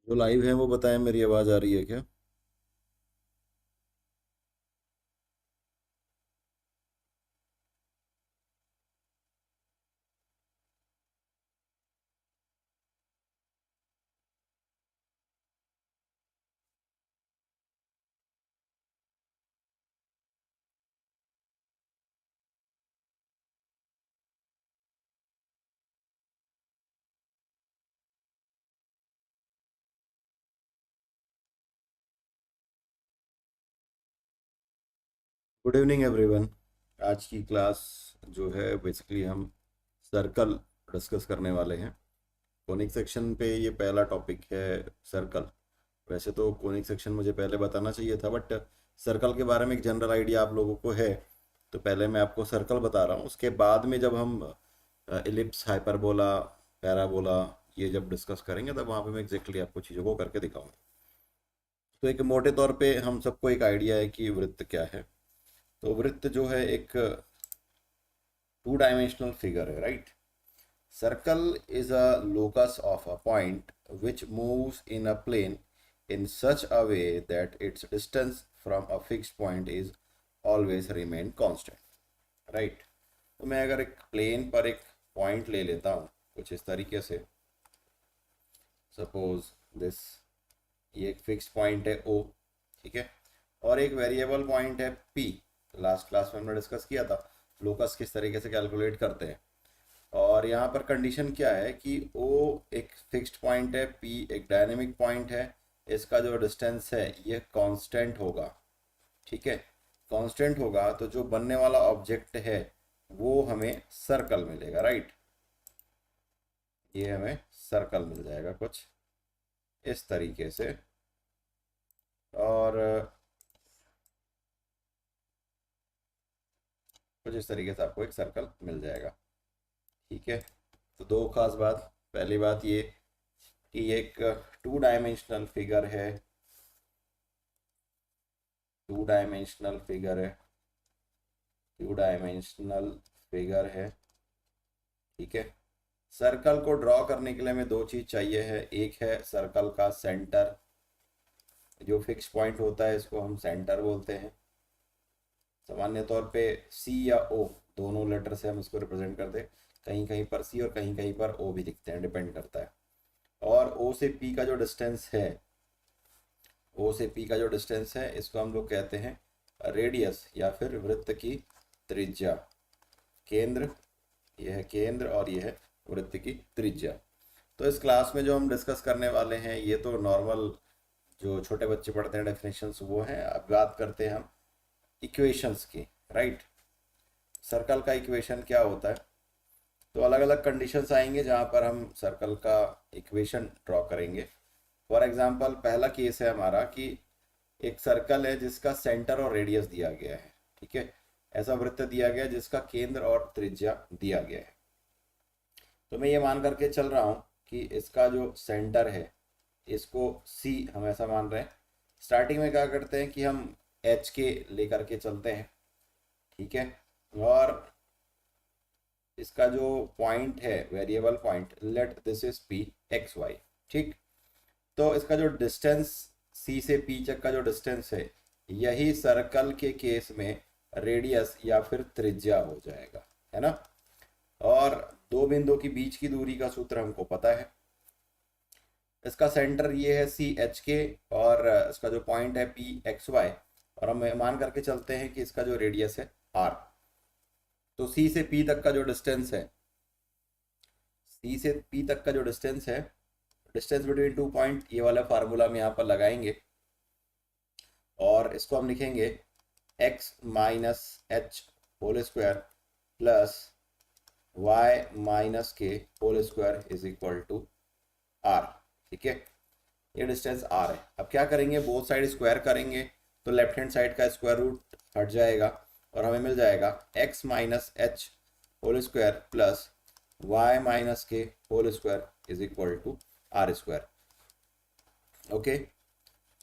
जो लाइव है वो बताएं, मेरी आवाज़ आ रही है क्या? Good evening everyone. आज की क्लास जो है बेसिकली हम सर्कल डिस्कस करने वाले हैं। कोनिक सेक्शन पे ये पहला टॉपिक है, सर्कल। वैसे तो कोनिक सेक्शन मुझे पहले बताना चाहिए था, बट सर्कल के बारे में एक जनरल आइडिया आप लोगों को है। तो पहले मैं आपको सर्कल बता रहा हूँ, उसके बाद में जब हम इलिप्स, हाइपरबोला, पैराबोला ये जब डिस्कस करेंगे तब वहाँ पे मैं एग्जैक्टली आपको चीज़ों को करके दिखाऊंगा। तो एक मोटे तौर पे हम सबको एक आइडिया है कि वृत्त क्या है। तो वृत्त जो है एक टू डायमेंशनल फिगर है, right? Circle is a locus of a point which moves in a plane in such a way that its distance from a fixed point is always remain constant, right? तो मैं अगर एक plane पर एक point ले लेता हूँ कुछ इस तरीके से, सपोज दिस, ये एक फिक्स पॉइंट है ओ, ठीक है, और एक वेरिएबल पॉइंट है पी। लास्ट क्लास में हमने डिस्कस किया था लोकस किस तरीके से कैलकुलेट करते हैं। और यहाँ पर कंडीशन क्या है कि ओ एक फिक्स्ड पॉइंट है, पी एक डायनेमिक पॉइंट है, इसका जो डिस्टेंस है ये कांस्टेंट होगा, ठीक है। कांस्टेंट होगा तो जो बनने वाला ऑब्जेक्ट है वो हमें सर्कल मिलेगा, राइट? ये हमें सर्कल मिल जाएगा कुछ इस तरीके से। और कुछ इस तरीके से आपको एक सर्कल मिल जाएगा, ठीक है। तो दो खास बात, पहली बात ये कि ये एक टू डायमेंशनल फिगर है, टू डायमेंशनल फिगर है, टू डायमेंशनल फिगर है, ठीक है। सर्कल को ड्रॉ करने के लिए हमें दो चीज चाहिए है, एक है सर्कल का सेंटर, जो फिक्स पॉइंट होता है इसको हम सेंटर बोलते हैं। सामान्य तौर पे सी या ओ दोनों लेटर से हम इसको रिप्रेजेंट करते हैं, कहीं कहीं पर सी और कहीं कहीं पर ओ भी दिखते हैं, डिपेंड करता है। और ओ से पी का जो डिस्टेंस है, ओ से पी का जो डिस्टेंस है इसको हम लोग कहते हैं रेडियस या फिर वृत्त की त्रिज्या। केंद्र, यह है केंद्र और यह है वृत्त की त्रिज्या। तो इस क्लास में जो हम डिस्कस करने वाले हैं ये तो नॉर्मल जो छोटे बच्चे पढ़ते हैं डेफिनेशंस वो हैं। अब बात करते हैं हम इक्वेशंस की, राइट? सर्कल का इक्वेशन क्या होता है? तो अलग अलग कंडीशंस आएंगे जहाँ पर हम सर्कल का इक्वेशन ड्रॉ करेंगे। फॉर एग्जांपल पहला केस है हमारा कि एक सर्कल है जिसका सेंटर और रेडियस दिया गया है, ठीक है। ऐसा वृत्त दिया गया है जिसका केंद्र और त्रिज्या दिया गया है। तो मैं ये मान करके चल रहा हूँ कि इसका जो सेंटर है इसको सी हम ऐसा मान रहे हैं। स्टार्टिंग में क्या करते हैं कि हम एच के लेकर के चलते हैं, ठीक है। और इसका जो पॉइंट है variable point, let this is P x y, ठीक। तो इसका जो डिस्टेंस सी से पी तक का जो डिस्टेंस है यही सर्कल के केस में रेडियस या फिर त्रिज्या हो जाएगा, है ना। और दो बिंदु की बीच की दूरी का सूत्र हमको पता है। इसका सेंटर ये है सी एच के और इसका जो पॉइंट है पी एक्स वाई, और हम मान करके चलते हैं कि इसका जो रेडियस है आर। तो सी से पी तक का जो डिस्टेंस है, सी से पी तक का जो डिस्टेंस है, डिस्टेंस बिटवीन टू पॉइंट, ये वाला फार्मूला हम यहाँ पर लगाएंगे और इसको हम लिखेंगे x minus h whole square plus y minus k whole square is equal to r, ठीक है। ये डिस्टेंस r है। अब क्या करेंगे, बोथ साइड स्क्वायर करेंगे तो लेफ्ट हैंड साइड का स्क्वायर रूट हट जाएगा और हमें मिल जाएगा x minus h whole square plus y minus k whole square is equal to r square. Okay,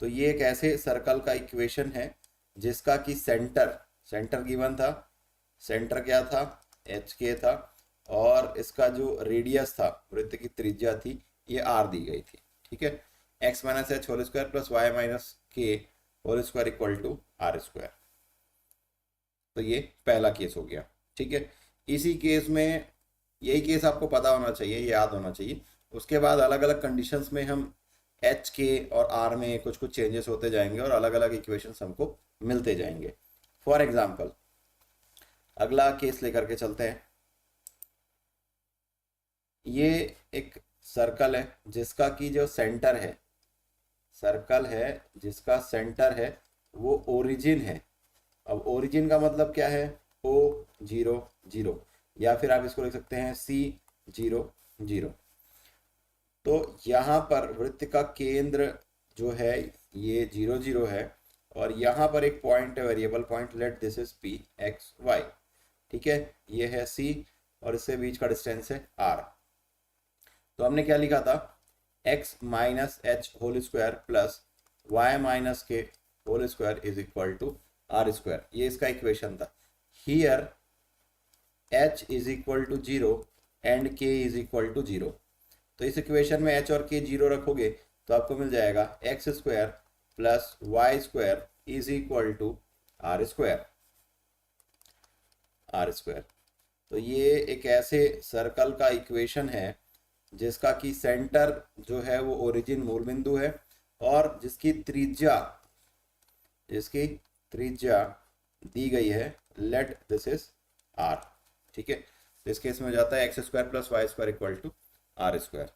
तो ये एक ऐसे सर्कल का इक्वेशन है जिसका कि सेंटर, सेंटर गिवन था, सेंटर क्या था, एच के था, और इसका जो रेडियस था, वृत्त की त्रिज्या थी, ये आर दी गई थी, ठीक है। X minus h whole square plus y minus k whole square equal to r square. तो ये पहला केस हो गया, ठीक है। इसी केस में यही केस आपको पता होना चाहिए, याद होना चाहिए। उसके बाद अलग अलग कंडीशंस में हम एच के और आर में कुछ कुछ चेंजेस होते जाएंगे और अलग अलग इक्वेशंस हमको मिलते जाएंगे। फॉर एग्जांपल अगला केस लेकर के चलते हैं। ये एक सर्कल है जिसका की जो सेंटर है, सर्कल है जिसका सेंटर है वो ओरिजिन है। अब ओरिजिन का मतलब क्या है, O 0 0, या फिर आप इसको लिख सकते हैं C 0 0। तो यहाँ पर वृत्त का केंद्र जो है ये 0 0 है और यहाँ पर एक पॉइंट है, variable point, let this is P x y, ठीक है। ये है C और इससे बीच का डिस्टेंस है R। तो हमने क्या लिखा था, x minus h whole square plus y minus k whole square is equal to r square, ये इसका इक्वेशन था। Here h is equal to 0 and k is equal to 0। तो इस इक्वेशन में h और k 0 रखोगे तो आपको मिल जाएगा x square plus y square is equal to r square, r square. तो ये एक ऐसे सर्कल का इक्वेशन है जिसका कि सेंटर जो है वो ओरिजिन मूल बिंदु है और जिसकी त्रिज्या दी गई है, लेट दिस इज आर, ठीक है। तो इस केस में हो जाता है x square plus y square equal to r square.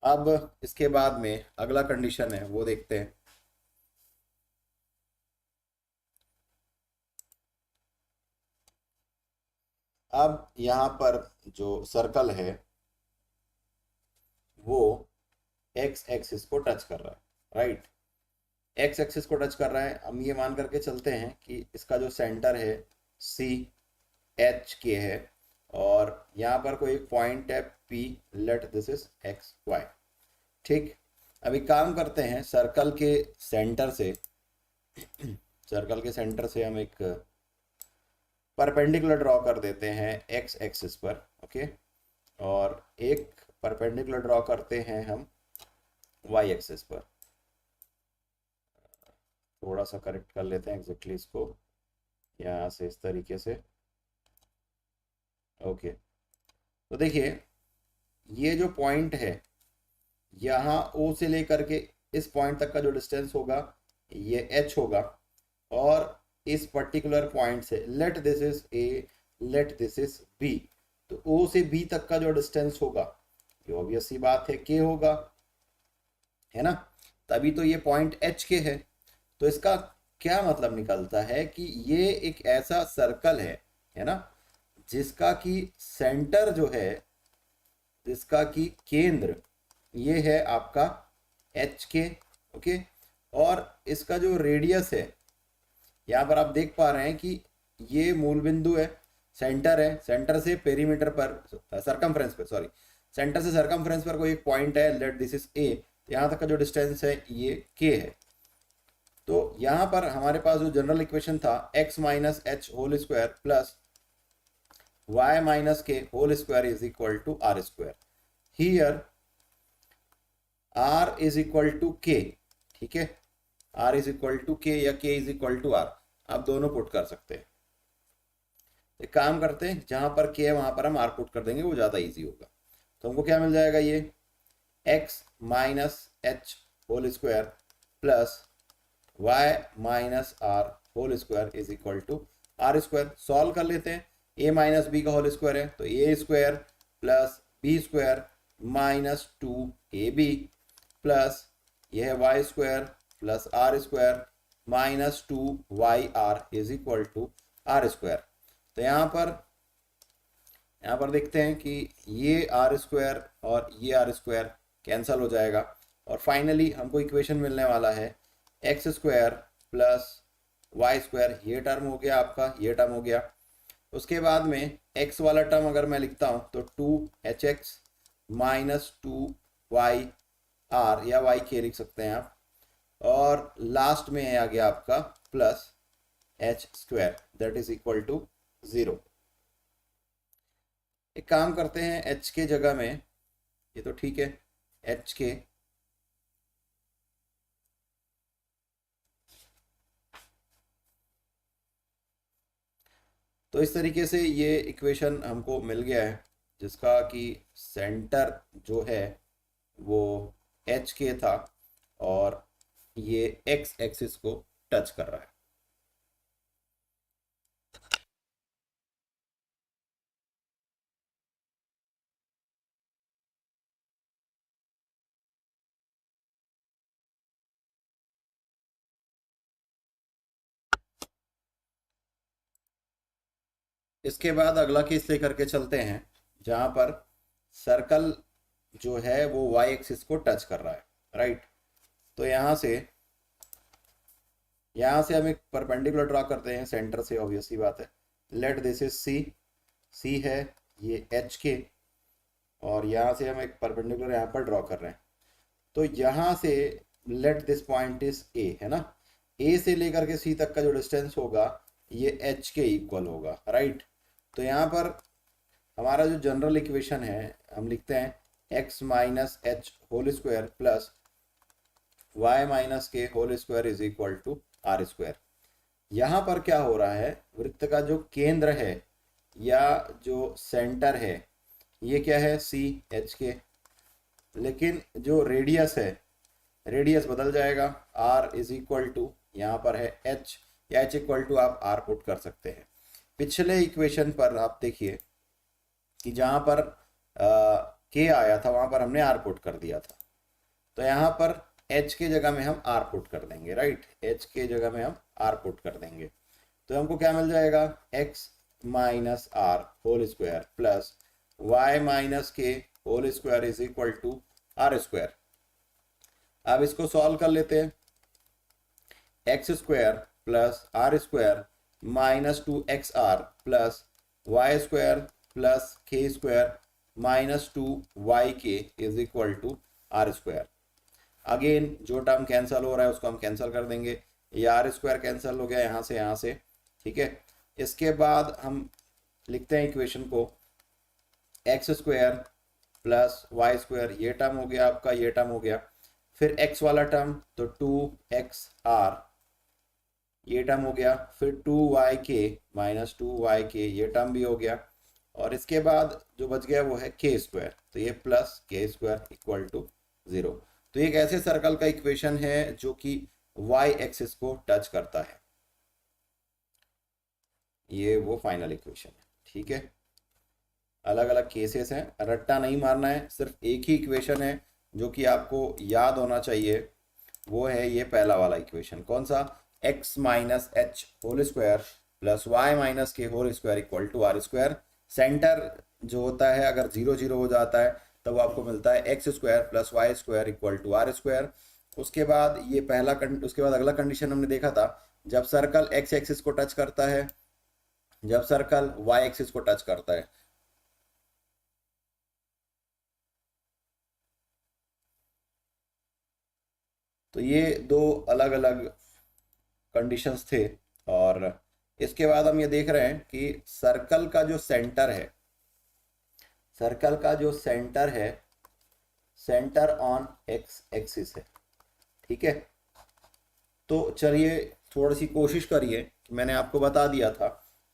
अब इसके बाद में अगला कंडीशन है वो देखते हैं। अब यहाँ पर जो सर्कल है वो एक्स एक्सिस को टच कर रहा है, राइट। एक्स एक्सिस को टच कर रहा है। हम ये मान करके चलते हैं कि इसका जो सेंटर है सी एच के है और यहाँ पर कोई एक पॉइंट है P, let this is x y, ठीक। अभी काम करते हैं, सर्कल के सेंटर से हम एक परपेंडिकुलर ड्रॉ कर देते हैं एक्स एक्सिस पर, ओके। और एक परपेंडिकुलर ड्रॉ करते हैं हम वाई एक्सिस पर। थोड़ा सा करेक्ट कर लेते हैं एग्जैक्टली इसको, यहाँ से इस तरीके से, ओके। तो देखिए ये जो पॉइंट है यहाँ O से लेकर के इस पॉइंट तक का जो डिस्टेंस होगा ये H होगा और इस पर्टिकुलर पॉइंट से late this is A, late this is B, तो O से B तक का जो डिस्टेंस होगा ये ऑब्वियस सी बात है K होगा, है ना। तभी तो ये पॉइंट H के है। तो इसका क्या मतलब निकलता है कि ये एक ऐसा सर्कल है ना, जिसका कि सेंटर जो है, जिसका कि केंद्र ये है आपका एच के, ओके। और इसका जो रेडियस है यहाँ पर आप देख पा रहे हैं कि ये मूल बिंदु है, सेंटर है, सेंटर से पेरीमीटर पर, सरकमफ्रेंस पर, सॉरी, सेंटर से सरकमफ्रेंस पर कोई एक पॉइंट है, लेट दिस इज ए, यहाँ तक का जो डिस्टेंस है ये के है। तो यहाँ पर हमारे पास जो जनरल इक्वेशन था x minus h whole square plus y minus k whole square is equal to r square. Here r is equal to k, ठीक है, r इज इक्वल टू के या k is equal to r, आप दोनों put कर सकते हैं। एक काम करते हैं, जहां पर k है वहां पर हम r पुट कर देंगे, वो ज्यादा इजी होगा। तो हमको क्या मिल जाएगा, ये x minus h whole square plus y minus r whole square is equal to r square. Solve कर लेते हैं, a माइनस बी का होल स्क्वायर है तो a square plus b square minus 2ab plus यह है y square plus r square minus 2yr is equal to r square. तो यहाँ पर देखते हैं कि ये आर स्क्वायर और ये आर स्क्वायर कैंसल हो जाएगा और फाइनली हमको इक्वेशन मिलने वाला है x square plus y square, ये टर्म हो गया आपका, ये टर्म हो गया। उसके बाद में x वाला टर्म अगर मैं लिखता हूँ तो 2hx माइनस 2y r या y k लिख सकते हैं आप, और लास्ट में आ गया आपका plus h square that is equal to 0। एक काम करते हैं, h के जगह में, ये तो ठीक है, h के तो इस तरीके से ये इक्वेशन हमको मिल गया है, जिसका कि सेंटर जो है वो एच के था और ये एक्स एक्सिस को टच कर रहा है। इसके बाद अगला केस लेकर के चलते हैं, जहां पर सर्कल जो है वो वाई एक्सिस को टच कर रहा है, राइट। तो यहाँ से हम एक परपेंडिकुलर ड्रा करते हैं सेंटर से, ऑब्वियस सी बात है। लेट दिस इज सी, सी है ये एच के, और यहाँ से हम एक परपेंडिकुलर यहाँ पर ड्रॉ कर रहे हैं। तो यहाँ से let this point is a, है ना। ए से लेकर के सी तक का जो डिस्टेंस होगा ये एच के इक्वल होगा, राइट। तो यहाँ पर हमारा जो जनरल इक्वेशन है हम लिखते हैं x minus h whole square plus y minus k whole square is equal to r square. यहाँ पर क्या हो रहा है, वृत्त का जो केंद्र है या जो सेंटर है ये क्या है, सी एच के, लेकिन जो रेडियस है, रेडियस बदल जाएगा, आर इज इक्वल टू यहाँ पर है एच, या एच इक्वल टू आप आर पुट कर सकते हैं। पिछले इक्वेशन पर आप देखिए कि जहाँ पर के आया था वहाँ पर हमने आर पुट कर दिया था, तो यहाँ पर एच के जगह में हम आर पुट कर देंगे, राइट। एच के जगह में हम आर पुट कर देंगे, तो हमको क्या मिल जाएगा, x minus r whole square plus y minus k whole square is equal to r square. अब इसको सॉल्व कर लेते हैं, x square plus r square minus 2xr plus y square plus k square minus 2yk is equal to r square. Again जो term cancel हो रहा है उसको हम कैंसिल कर देंगे, ये आर स्क्वायर कैंसिल हो गया यहाँ से, ठीक है। इसके बाद हम लिखते हैं इक्वेशन को x square plus y square, ये टर्म हो गया आपका, ये टर्म हो गया, फिर x वाला टर्म तो 2xr ये टर्म हो गया, फिर 2yk माइनस 2yk ये टर्म भी हो गया, और इसके बाद जो बच गया वो है के स्क्वायर, तो ये plus k square equal to 0। तो एक ऐसे सर्कल का इक्वेशन है जो कि y एक्सिस को टच करता है, ये वो फाइनल इक्वेशन है, ठीक है। अलग अलग केसेस हैं, रट्टा नहीं मारना है, सिर्फ एक ही इक्वेशन है जो कि आपको याद होना चाहिए, वो है ये पहला वाला इक्वेशन। कौन सा, x minus h whole square plus y minus k whole square equal to r square. Centre जो होता है अगर 0 0 हो जाता है तब वो आपको मिलता है x square plus y square equal to r square. उसके बाद ये उसके बाद अगला कंडीशन हमने देखा था, जब सर्कल एक्स एक्सिस को टच करता है, जब सर्कल वाई एक्सिस को टच करता है। तो ये दो अलग अलग कंडीशंस थे, और इसके बाद हम ये देख रहे हैं कि सर्कल का जो सेंटर है, सर्कल का जो सेंटर है, सेंटर ऑन एक्स एक्सिस है, ठीक है। तो चलिए थोड़ी सी कोशिश करिए, मैंने आपको बता दिया था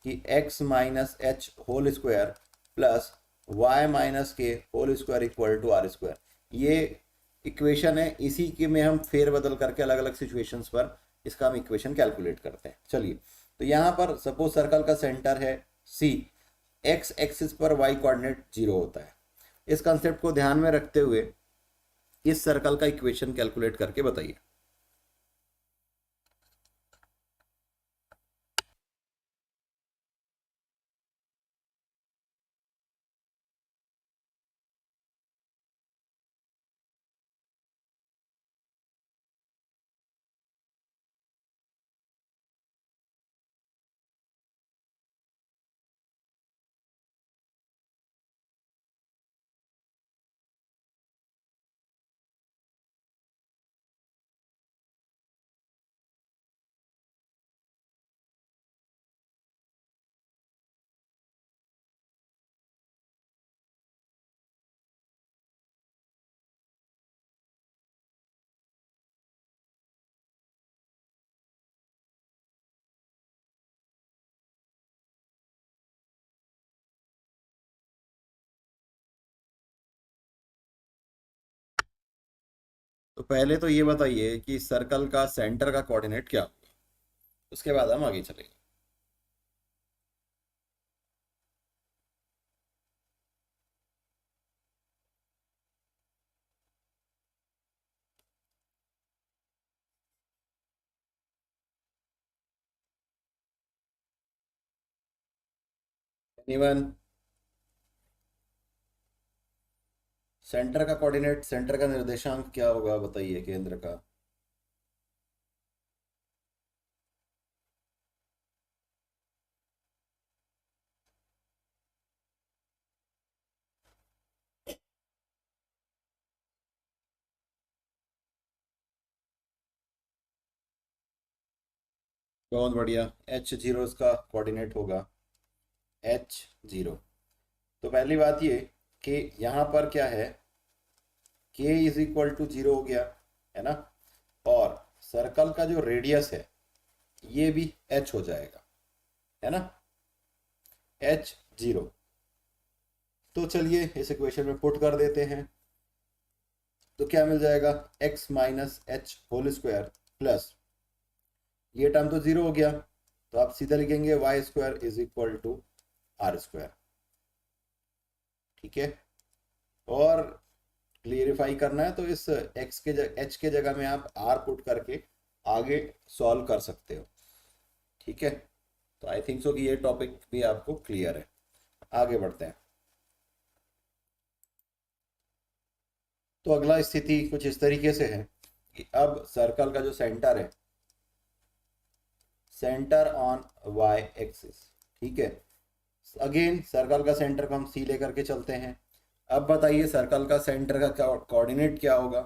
कि x minus h whole square plus y minus k whole square equal to r square, ये इक्वेशन है, इसी के में हम फेरबदल करके अलग अलग सिचुएशंस पर इसका हम इक्वेशन कैलकुलेट करते हैं। चलिए, तो यहाँ पर सपोज सर्कल का सेंटर है C, एक्स एक्सिस पर y कोऑर्डिनेट 0 होता है। इस कंसेप्ट को ध्यान में रखते हुए इस सर्कल का इक्वेशन कैलकुलेट करके बताइए। तो पहले तो ये बताइए कि सर्कल का सेंटर का कोऑर्डिनेट क्या होगा, उसके बाद हम आगे चलेंगे। एनीवन? सेंटर का कोऑर्डिनेट, सेंटर का निर्देशांक क्या होगा बताइए, केंद्र का। बहुत बढ़िया, H0 इसका कोऑर्डिनेट होगा, H0। तो पहली बात ये कि यहाँ पर क्या है, K इज इक्वल टू 0 हो गया, है ना। और सर्कल का जो रेडियस है ये भी H हो जाएगा, है ना, H0। तो चलिए इस इक्वेशन में पुट कर देते हैं। तो क्या मिल जाएगा, x minus h whole square plus, ये टर्म तो जीरो हो गया, तो आप सीधा लिखेंगे y square is equal to r square. ठीक है, और क्लियरिफाई करना है तो इस x के h के जगह में आप r पुट करके आगे सॉल्व कर सकते हो। ठीक है, तो आई थिंक सो कि ये टॉपिक भी आपको क्लियर है। आगे बढ़ते हैं। तो अगला स्थिति कुछ इस तरीके से है कि अब सर्कल का जो सेंटर है, सेंटर ऑन y एक्सिस, ठीक है, अगेन सर्कल का सेंटर को हम सी लेकर के चलते हैं। अब बताइए सर्कल का सेंटर का कोऑर्डिनेट क्या होगा।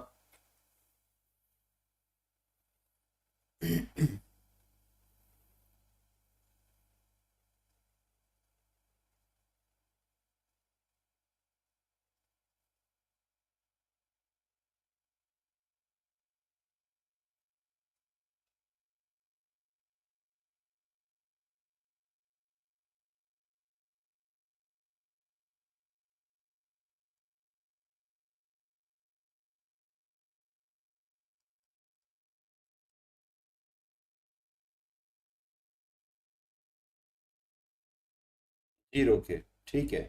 जीरो के, ठीक है।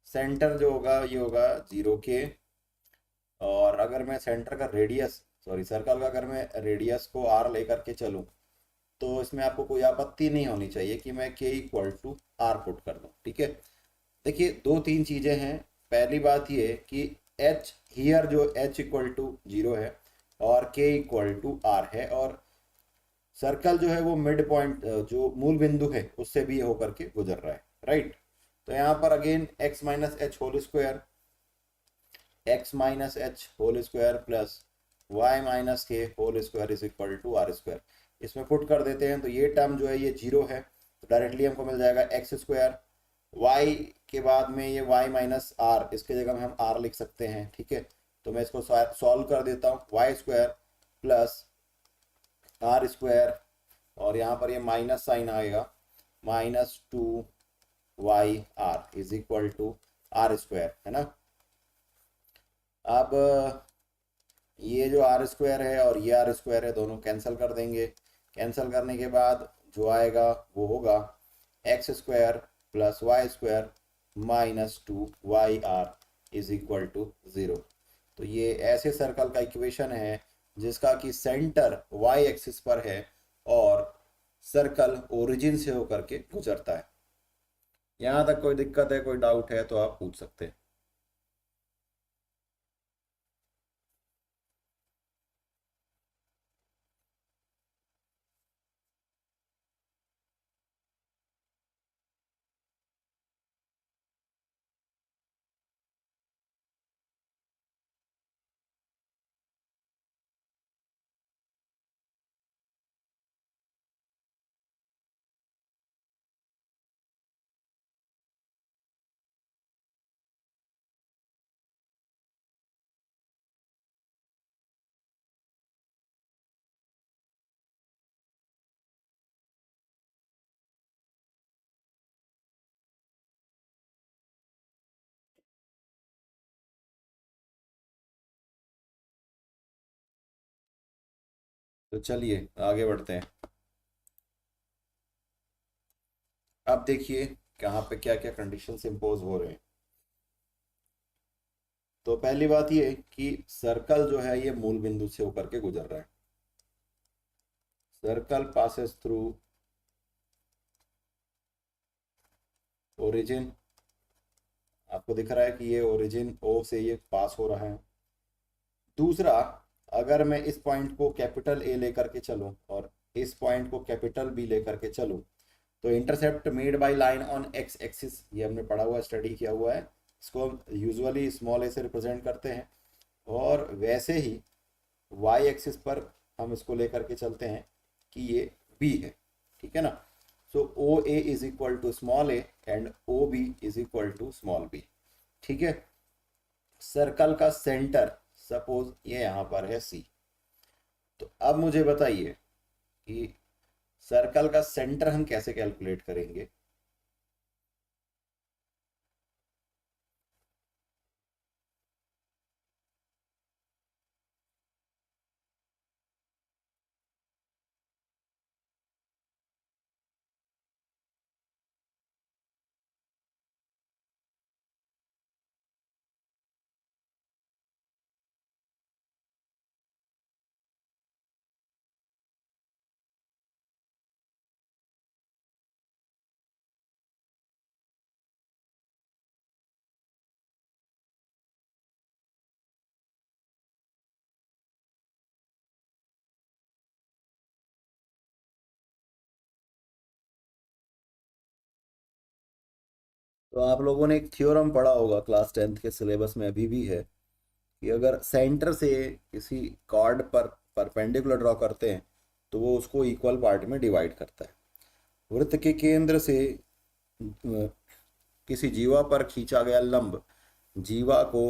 सेंटर जो होगा ये होगा जीरो के, और अगर मैं सेंटर का रेडियस, सॉरी सर्कल का अगर मैं रेडियस को आर लेकर के चलूं, तो इसमें आपको कोई आपत्ति नहीं होनी चाहिए कि मैं के इक्वल टू आर पुट कर दूं। ठीक है, देखिए दो तीन चीज़ें हैं। पहली बात ये कि एच हियर जो एच इक्वल टू जीरो है और के इक्वल टू आर है, और सर्कल जो है वो मिड पॉइंट जो मूल बिंदु है उससे भी होकर के गुजर रहा है, राइट। तो यहाँ पर again x minus h whole square, x minus h whole square plus y minus k whole square is equal to r square. इसमें पुट कर देते हैं तो ये टर्म जो है ये जीरो है, तो डायरेक्टली हमको मिल जाएगा एक्स स्क्वायर, वाई के बाद में ये वाई माइनस आर, इसके जगह में हम आर लिख सकते हैं। ठीक है, तो मैं इसको सॉल्व कर देता हूँ, y square plus r square, और यहाँ पर ये माइनस साइन आएगा, -2 y r is equal to r square, है ना। अब ये जो आर स्क्वायर है और ये आर स्क्वायर है दोनों कैंसिल कर देंगे। कैंसिल करने के बाद जो आएगा वो होगा x square plus y square -2 y r is equal to zero. तो ये ऐसे सर्कल का इक्वेशन है जिसका कि सेंटर वाई एक्सिस पर है और सर्कल ओरिजिन से होकर के गुजरता है। यहाँ तक कोई दिक्कत है, कोई डाउट है तो आप पूछ सकते हैं। तो चलिए आगे बढ़ते हैं। अब देखिए कहाँ पे क्या क्या कंडीशंस इम्पोज हो रहे हैं। तो पहली बात ये कि सर्कल जो है ये मूल बिंदु से होकर के गुजर रहा है। Circle passes through origin. आपको दिख रहा है कि ये ओरिजिन ओ से ये पास हो रहा है। दूसरा, अगर मैं इस पॉइंट को कैपिटल ए लेकर के चलूं और इस पॉइंट को कैपिटल बी लेकर के चलूं, तो intercept made by line on x axis, ये हमने पढ़ा हुआ स्टडी किया हुआ है, इसको हम यूजुअली स्मॉल ए से रिप्रेजेंट करते हैं। और वैसे ही वाई एक्सिस पर हम इसको लेकर के चलते हैं कि ये बी है, ठीक है ना। So O A is equal to small a and O B is equal to small b, ठीक है। सर्कल का सेंटर सपोज ये यहाँ पर है सी। तो अब मुझे बताइए कि सर्कल का सेंटर हम कैसे कैलकुलेट करेंगे। तो आप लोगों ने एक थ्योरम पढ़ा होगा क्लास 10th के सिलेबस में, अभी भी है, कि अगर सेंटर से किसी कॉर्ड पर परपेंडिकुलर ड्रॉ करते हैं तो वो उसको इक्वल पार्ट में डिवाइड करता है। वृत्त के केंद्र से किसी जीवा पर खींचा गया लंब जीवा को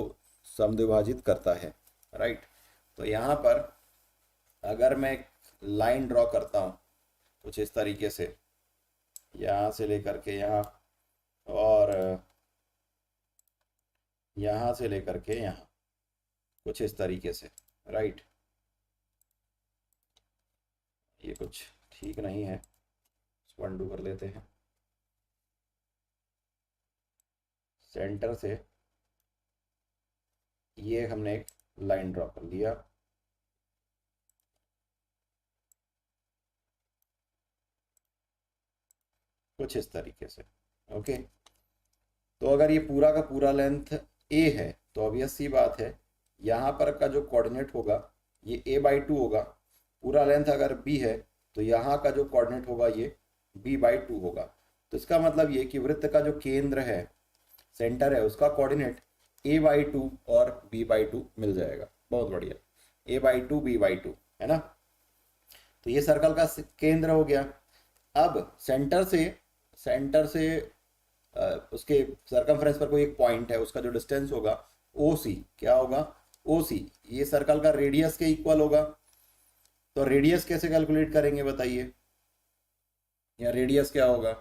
समद्विभाजित करता है, राइट। तो यहाँ पर अगर मैं लाइन ड्रॉ करता हूँ कुछ इस तरीके से, यहाँ से लेकर के यहाँ, और यहाँ से लेकर के यहाँ, कुछ इस तरीके से, राइट। ये कुछ ठीक नहीं है, इसको अनडू कर लेते हैं। सेंटर से ये हमने एक लाइन ड्रॉ कर लिया, कुछ इस तरीके से, ओके। तो अगर ये पूरा का पूरा लेंथ ए है तो ऑब्वियस सी बात है यहाँ पर का जो कोऑर्डिनेट होगा ये a/2 होगा। पूरा लेंथ अगर b है तो यहाँ का जो कोऑर्डिनेट होगा ये b/2 होगा। तो इसका मतलब ये कि वृत्त का जो केंद्र है, सेंटर है, उसका कोऑर्डिनेट a/2 और b/2 मिल जाएगा। बहुत बढ़िया, a/2 b/2 है ना। तो ये सर्कल का केंद्र हो गया। अब सेंटर से उसके सरकमफ्रेंस पर कोई एक पॉइंट है, उसका जो डिस्टेंस होगा ओ सी, क्या होगा, ओ सी, ये सर्कल का रेडियस के इक्वल होगा। तो रेडियस कैसे कैलकुलेट करेंगे बताइए, या रेडियस क्या होगा।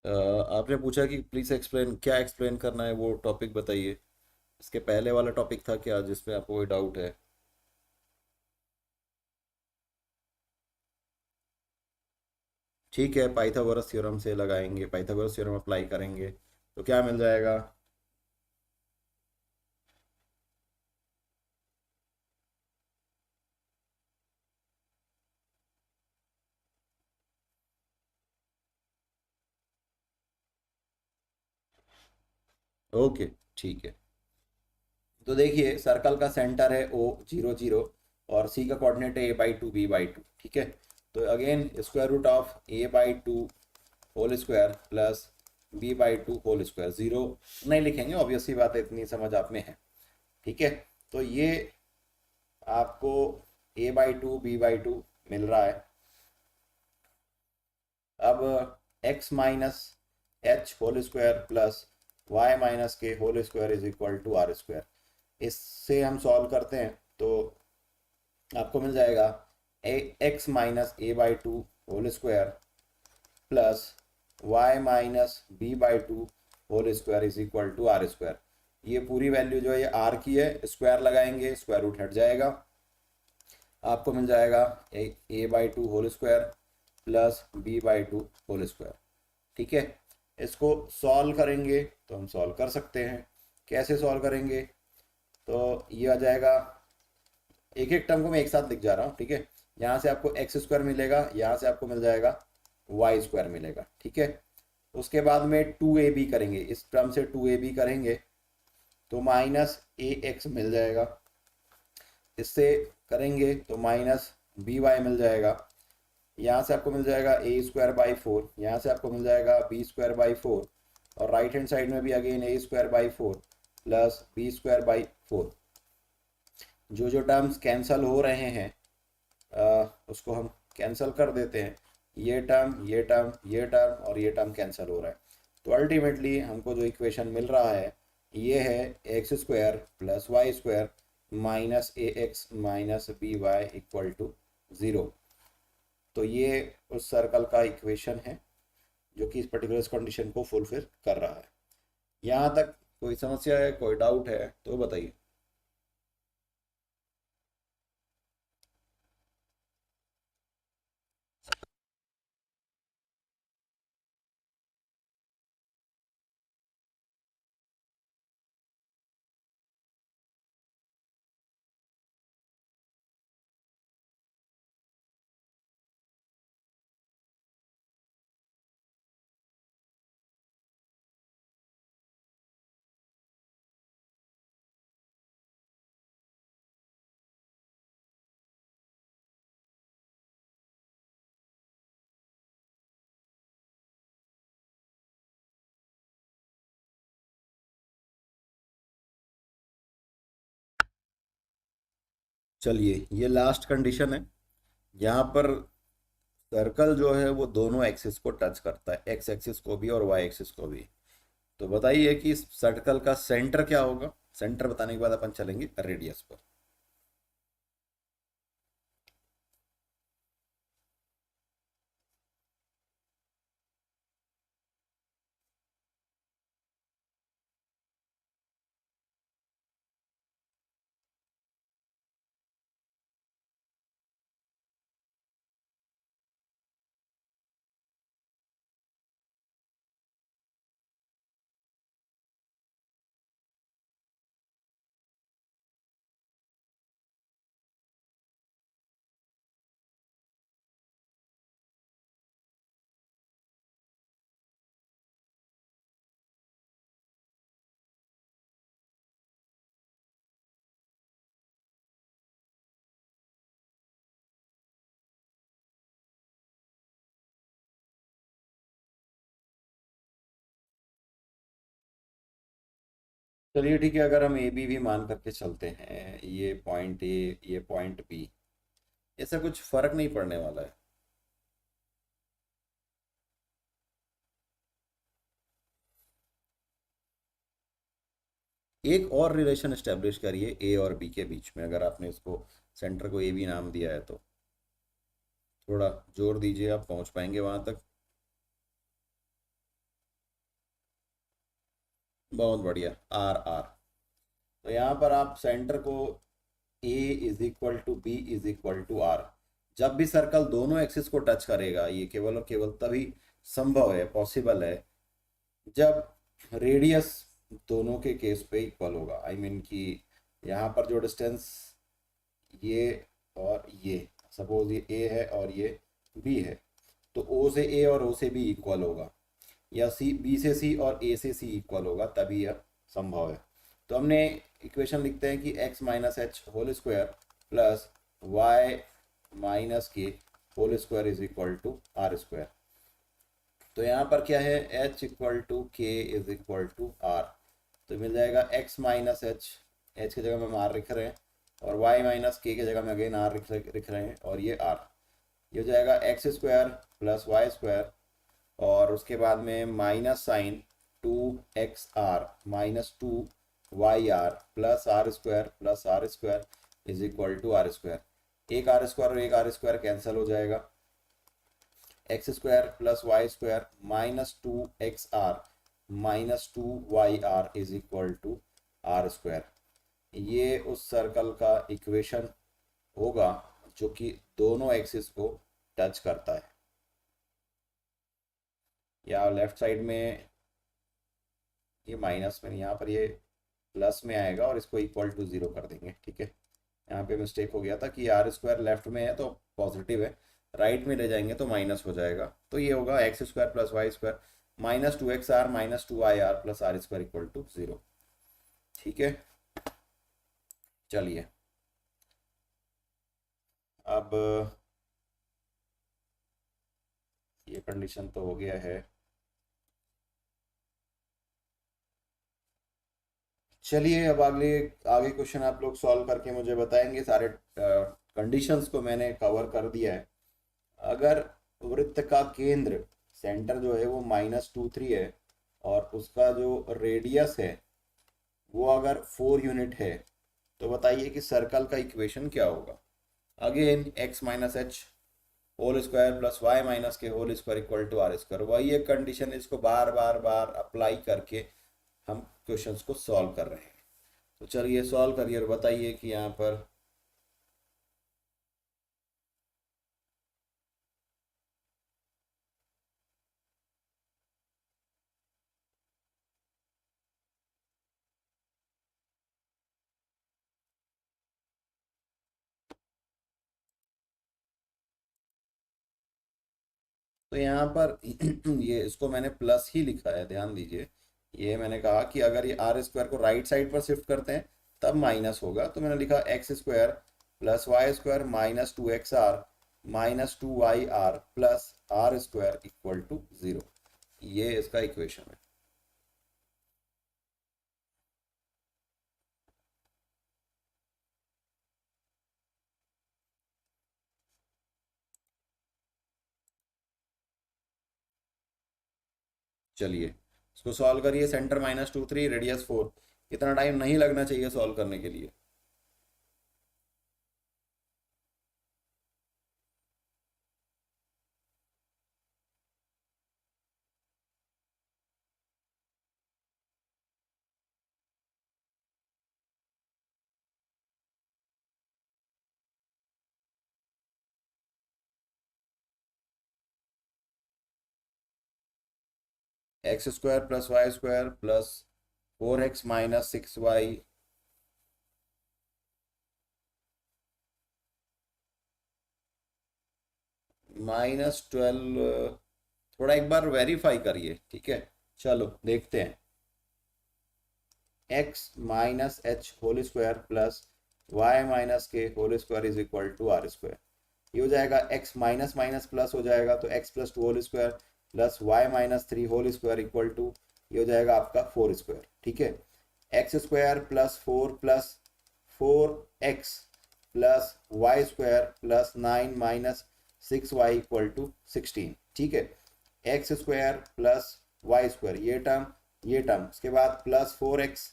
आपने पूछा कि प्लीज एक्सप्लेन, क्या एक्सप्लेन करना है वो टॉपिक बताइए। इसके पहले वाला टॉपिक था क्या जिसमें आपको कोई डाउट है। ठीक है, पाइथागोरस थ्योरम से लगाएंगे, पाइथागोरस थ्योरम अप्लाई करेंगे तो क्या मिल जाएगा। ओके, ठीक है। तो देखिए सर्कल का सेंटर है ओ 0 0 और सी का कोऑर्डिनेट है a/2 b/2, ठीक है। तो again square root of a/2 whole square plus b/2 whole square, zero नहीं लिखेंगे, ऑब्वियस सी बात है, इतनी समझ आप में है, ठीक है। तो ये आपको a/2 b/2 मिल रहा है। अब x minus h whole square plus y minus k whole square is equal to r square, इससे हम सॉल्व करते हैं तो आपको मिल जाएगा x minus a/2 whole square plus y minus b/2 whole square is equal to r square. ये पूरी वैल्यू जो है ये r की है, स्क्वायर लगाएंगे स्क्वायर रूट हट जाएगा, आपको मिल जाएगा a/2 whole square plus b/2 whole square. ठीक है, इसको सॉल्व करेंगे तो हम सॉल्व कर सकते हैं। कैसे सॉल्व करेंगे, तो ये आ जाएगा, एक एक टर्म को मैं एक साथ लिख जा रहा हूँ। ठीक है, यहाँ से आपको एक्स स्क्वायर मिलेगा, यहाँ से आपको मिल जाएगा वाई स्क्वायर मिलेगा। ठीक है, उसके बाद में 2ab करेंगे, इस टर्म से 2ab करेंगे तो माइनस ax मिल जाएगा, इससे करेंगे तो माइनस by मिल जाएगा, यहाँ से आपको मिल जाएगा a²/4, यहाँ से आपको मिल जाएगा b²/4 और राइट हैंड साइड में भी अगेन a²/4 प्लस b²/4। जो टर्म्स कैंसल हो रहे हैं उसको हम कैंसल कर देते हैं, ये टर्म ये टर्म ये टर्म और ये टर्म कैंसिल हो रहा है। तो अल्टीमेटली हमको जो इक्वेशन मिल रहा है ये है x² plus y² minus ax minus by equal to 0। तो ये उस सर्कल का इक्वेशन है जो कि इस पर्टिकुलर कंडीशन को फुलफिल कर रहा है। यहाँ तक कोई समस्या है, कोई डाउट है तो बताइए। चलिए, ये लास्ट कंडीशन है, यहाँ पर सर्कल जो है वो दोनों एक्सिस को टच करता है, एक्स एक्सिस को भी और वाई एक्सिस को भी। तो बताइए कि इस सर्कल का सेंटर क्या होगा। सेंटर बताने के बाद अपन चलेंगे रेडियस पर। चलिए ठीक है, अगर हम ए बी भी मान करके चलते हैं, ये पॉइंट ए ये पॉइंट बी, ऐसा कुछ फर्क नहीं पड़ने वाला है। एक और रिलेशन एस्टेब्लिश करिए ए और बी के बीच में, अगर आपने इसको सेंटर को ए बी नाम दिया है तो थोड़ा जोर दीजिए, आप पहुंच पाएंगे वहां तक। बहुत बढ़िया, आर आर। तो यहाँ पर आप सेंटर को a is equal to b is equal to r, जब भी सर्कल दोनों एक्सिस को टच करेगा ये केवल और केवल तभी संभव है, पॉसिबल है, जब रेडियस दोनों के केस पे इक्वल होगा। आई मीन कि यहाँ पर जो डिस्टेंस ये और ये, सपोज ये ए है और ये बी है, तो ओ से ए और ओ से बी इक्वल होगा, या सी बी से सी और ए से सी इक्वल होगा, तभी यह संभव है। तो हमने इक्वेशन लिखते हैं कि x minus h whole square plus y minus k whole square is equal to r square. तो यहाँ पर क्या है, h equal to k is equal to r, तो मिल जाएगा x माइनस एच, एच की जगह में हम आर लिख रहे हैं, और वाई माइनस के की जगह में अगेन आर लिख रहे हैं, और ये आर, ये हो जाएगा x square plus y square, और उसके बाद में minus sign 2xr minus 2yr plus r square is equal to r square. एक आर स्क्वायर और एक आर स्क्वायर कैंसिल हो जाएगा, x square plus y square minus 2xr minus 2yr is equal to r square. ये उस circle का equation होगा जो कि दोनों एक्सिस को टच करता है। या लेफ्ट साइड में ये माइनस में, यहाँ पर ये प्लस में आएगा और इसको इक्वल टू ज़ीरो कर देंगे, ठीक है। यहाँ पे मिस्टेक हो गया था कि आर स्क्वायर लेफ्ट में है तो पॉजिटिव है, राइट में ले जाएंगे तो माइनस हो जाएगा। तो ये होगा x square plus y square minus 2xr minus 2yr plus r square equal to zero, ठीक है। चलिए अब ये कंडीशन तो हो गया है। चलिए अब अगले आगे क्वेश्चन आप लोग सॉल्व करके मुझे बताएंगे। सारे कंडीशंस को मैंने कवर कर दिया है। अगर वृत्त का केंद्र सेंटर जो है वो -2 3 है और उसका जो रेडियस है वो अगर 4 यूनिट है, तो बताइए कि सर्कल का इक्वेशन क्या होगा। Again x minus h whole square plus y minus k whole square equal to r square, वही एक कंडीशन, इसको बार बार बार अप्लाई करके हम क्वेश्चंस को सॉल्व कर रहे हैं। तो चलिए सॉल्व करिए और बताइए कि यहाँ पर तो यहाँ पर ये इसको मैंने प्लस ही लिखा है, ध्यान दीजिए। ये मैंने कहा कि अगर ये आर स्क्वायर को राइट साइड पर शिफ्ट करते हैं तब माइनस होगा, तो मैंने लिखा x square plus y square minus 2xr minus 2yr plus r square equal to zero. ये इसका इक्वेशन है। चलिए इसको सॉल्व करिए। सेंटर -2 3 रेडियस 4, इतना टाइम नहीं लगना चाहिए सॉल्व करने के लिए। X square plus y square plus 4x minus 6y -12, थोड़ा एक बार वेरीफाई करिए, ठीक है। चलो देखते हैं। x minus h whole square plus y minus k whole square is equal to r square. ये हो जाएगा x माइनस माइनस प्लस हो जाएगा, तो x plus 2 whole square plus y minus 3 whole square equal to, ये हो जाएगा आपका 4 स्क्वायर, ठीक है। X square plus 4x plus y square plus 9 minus 6y equal to 16, ठीक है। X square plus y square ये टर्म उसके बाद प्लस 4x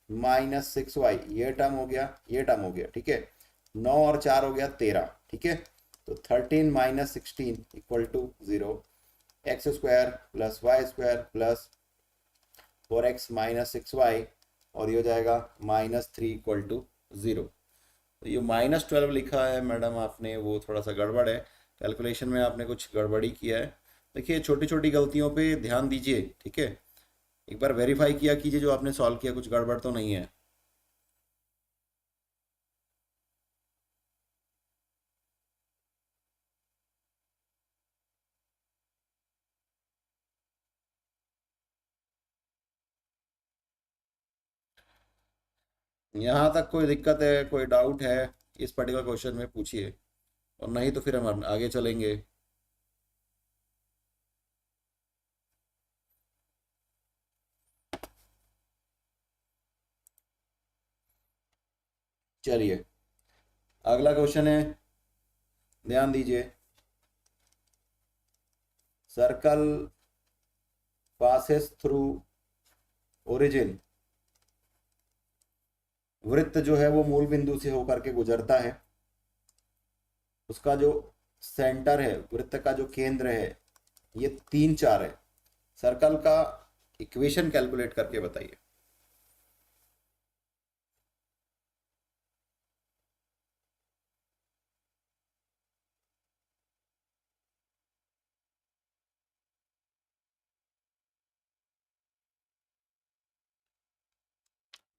माइनस 6y ये टर्म हो गया, ये टर्म हो गया, ठीक है। 9 और 4 हो गया 13, ठीक है। तो 13 minus 16 equal to 0। X square plus y square plus 4x minus 6y, और ये हो जाएगा -3 इक्वल टू 0। तो ये -12 लिखा है मैडम आपने, वो थोड़ा सा गड़बड़ है, कैलकुलेशन में आपने कुछ गड़बड़ी किया है। देखिए छोटी छोटी गलतियों पे ध्यान दीजिए, ठीक है। एक बार वेरीफाई किया कीजिए जो आपने सॉल्व किया कुछ गड़बड़ तो नहीं है। यहाँ तक कोई दिक्कत है, कोई डाउट है इस पर्टिकुलर क्वेश्चन में, पूछिए, और नहीं तो फिर हम आगे चलेंगे। चलिए अगला क्वेश्चन है, ध्यान दीजिए, सर्कल पासेस थ्रू ओरिजिन, वृत्त जो है वो मूल बिंदु से होकर के गुजरता है, उसका जो सेंटर है, वृत्त का जो केंद्र है, ये 3 4 है। सर्कल का इक्वेशन कैलकुलेट करके बताइए।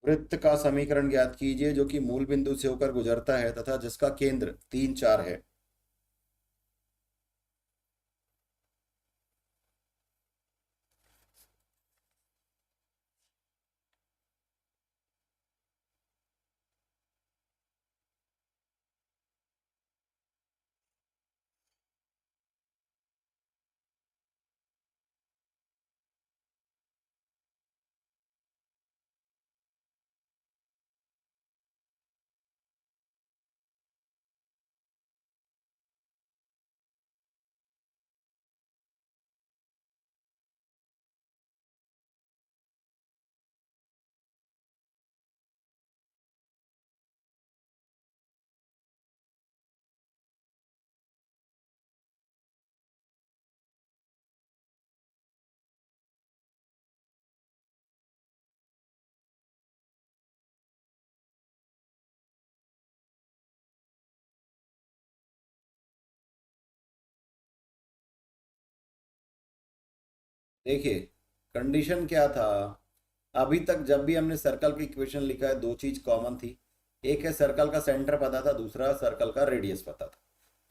वृत्त का समीकरण ज्ञात कीजिए जो कि मूल बिंदु से होकर गुजरता है तथा जिसका केंद्र 3 4 है। देखिए, कंडीशन क्या था, अभी तक जब भी हमने सर्कल की इक्वेशन लिखा है, दो चीज कॉमन थी। एक है सर्कल का सेंटर पता था, दूसरा सर्कल का रेडियस पता था।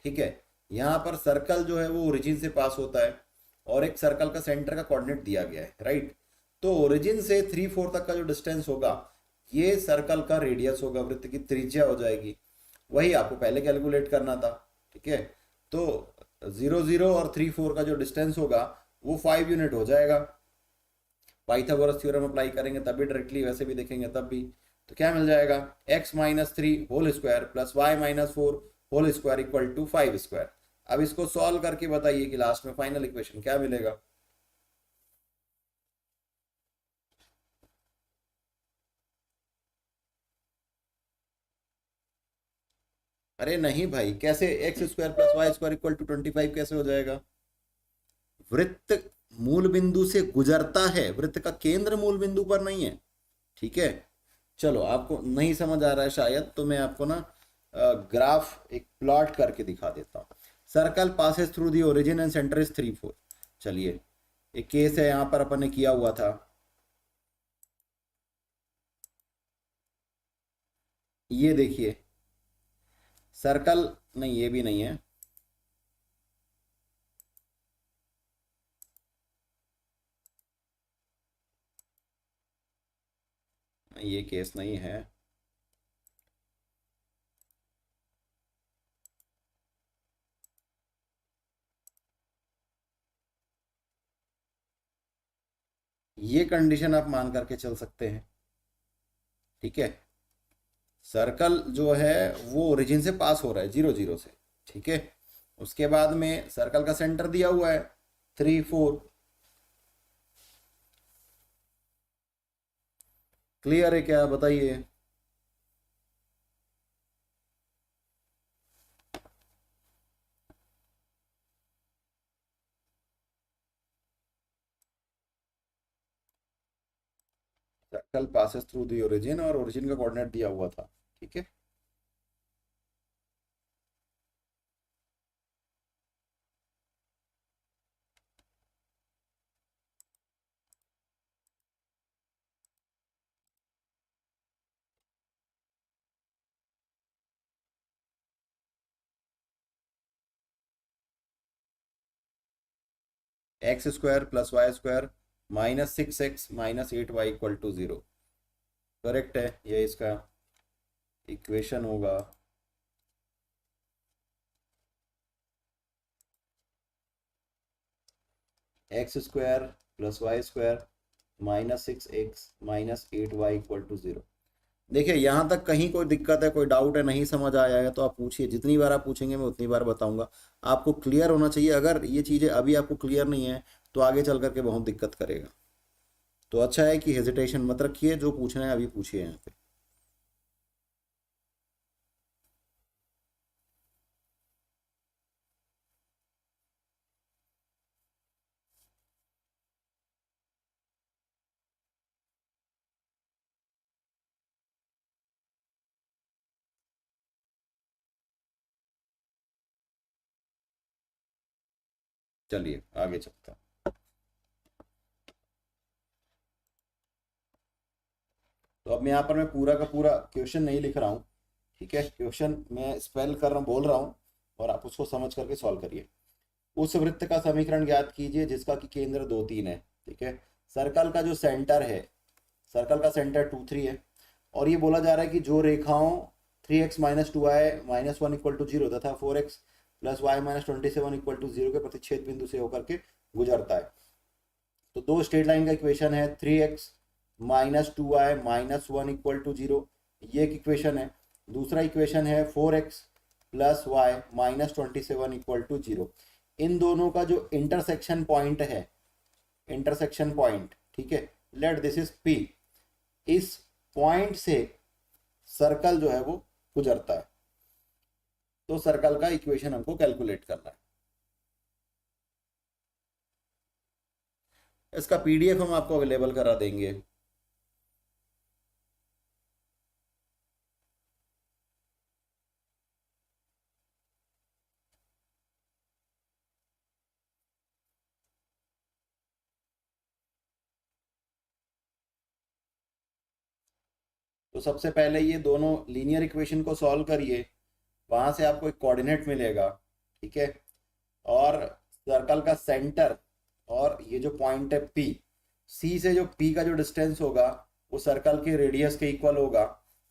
ठीक है, यहाँ पर सर्कल जो है वो ओरिजिन से पास होता है और एक सर्कल का सेंटर का कोऑर्डिनेट दिया गया है, राइट। तो ओरिजिन से 3 4 तक का जो डिस्टेंस होगा, ये सर्कल का रेडियस होगा, वृत्त की त्रिज्या हो जाएगी। वही आपको पहले कैलकुलेट करना था। ठीक है, तो 0 0 और 3 4 का जो डिस्टेंस होगा वो 5 यूनिट हो जाएगा। पाइथागोरस थ्योरम अप्लाई करेंगे तब भी डायरेक्टली, वैसे भी देखेंगे तब भी। तो क्या मिल जाएगा, x-3 whole square plus y-4 whole square equal to 5 square. अब इसको सॉल्व करके बताइए कि लास्ट में फाइनल इक्वेशन क्या मिलेगा। अरे नहीं भाई, कैसे x square plus y square equal to 25 कैसे हो जाएगा। वृत्त मूल बिंदु से गुजरता है, वृत्त का केंद्र मूल बिंदु पर नहीं है। ठीक है, चलो आपको नहीं समझ आ रहा है शायद, तो मैं आपको ना ग्राफ एक प्लॉट करके दिखा देता हूँ। Circle passes through the origin and centre is 3 4। चलिए, एक केस है यहाँ पर अपन ने किया हुआ था। ये देखिए, सर्कल, नहीं ये भी नहीं है, ये केस नहीं है। ये कंडीशन आप मान करके चल सकते हैं। ठीक है, सर्कल जो है वो ओरिजिन से पास हो रहा है 0 0 से। ठीक है, उसके बाद में सर्कल का सेंटर दिया हुआ है 3 4। क्लियर है क्या, बताइए। Circle passes through the origin, और ओरिजिन का कोऑर्डिनेट दिया हुआ था। ठीक है, x square plus y square -6x-8y equal to 0। Correct है, ये इसका इक्वेशन होगा। X square plus y square -6x-8y equal to 0। देखिए यहाँ तक कहीं कोई दिक्कत है, कोई डाउट है, नहीं समझ आया है तो आप पूछिए, जितनी बार आप पूछेंगे मैं उतनी बार बताऊंगा। आपको क्लियर होना चाहिए, अगर ये चीज़ें अभी आपको क्लियर नहीं है तो आगे चल करके बहुत दिक्कत करेगा। तो अच्छा है कि हेजिटेशन मत रखिए, जो पूछना है अभी पूछिए यहाँ पे। चलिए आगे चलते हैं। तो अब मैं यहाँ पर मैं पूरा का पूरा क्वेश्चन नहीं लिख रहा हूँ, ठीक है, क्वेश्चन मैं स्पेल कर रहा हूँ, बोल रहा हूँ, और आप उसको समझ करके सॉल्व करिए। उस वृत्त का समीकरण ज्ञात कीजिए जिसका कि केंद्र 2 3 है, ठीक है। सर्कल का जो सेंटर है, सर्कल का सेंटर 2 3 है, और ये बोला जा रहा है कि जो रेखाओं 3x minus 2y-1 equal to 0 तथा 4x plus y minus 27 equal to 0 के प्रतिच्छेद बिंदु से होकर के गुजरता है। तो दो स्ट्रेट लाइन का इक्वेशन है 3x minus 2y-1 equal to 0, ये एक इक्वेशन है। दूसरा इक्वेशन है 4x plus y minus 27 equal to 0। इन दोनों का जो इंटरसेक्शन पॉइंट है, इंटरसेक्शन पॉइंट, ठीक है, लेट दिस इज P, इस पॉइंट से सर्कल जो है वो गुजरता है। तो सर्कल का इक्वेशन हमको कैलकुलेट करना है। इसका पीडीएफ हम आपको अवेलेबल करा देंगे। तो सबसे पहले ये दोनों लीनियर इक्वेशन को सॉल्व करिए, वहां से आपको एक कोऑर्डिनेट मिलेगा, ठीक है, और सर्कल का सेंटर और ये जो पॉइंट है P, C से जो P का जो डिस्टेंस होगा वो सर्कल के रेडियस के इक्वल होगा।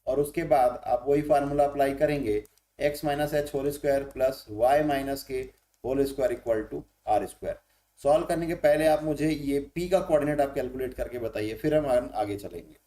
और उसके बाद आप वही फार्मूला अप्लाई करेंगे, x minus h whole square plus y minus k whole square equal to r square. Solve करने के पहले आप मुझे ये P का कोऑर्डिनेट आप कैलकुलेट करके बताइए, फिर हम आगे चलेंगे।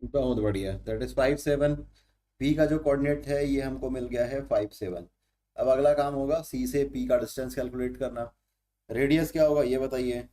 बहुत बढ़िया, दैट इज 5 7। P का जो कोऑर्डिनेट है ये हमको मिल गया है 5 7। अब अगला काम होगा C से P का डिस्टेंस कैलकुलेट करना। रेडियस क्या होगा ये बताइए।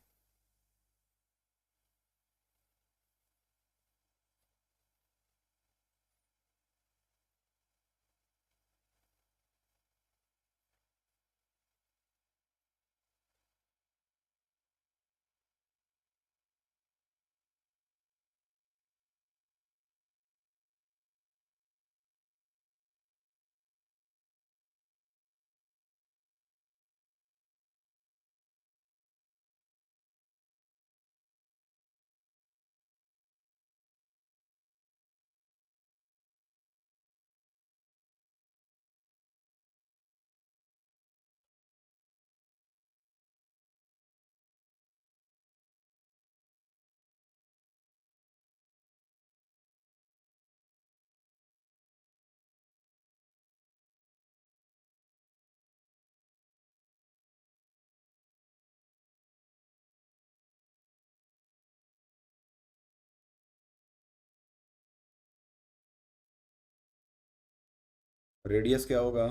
रेडियस क्या होगा?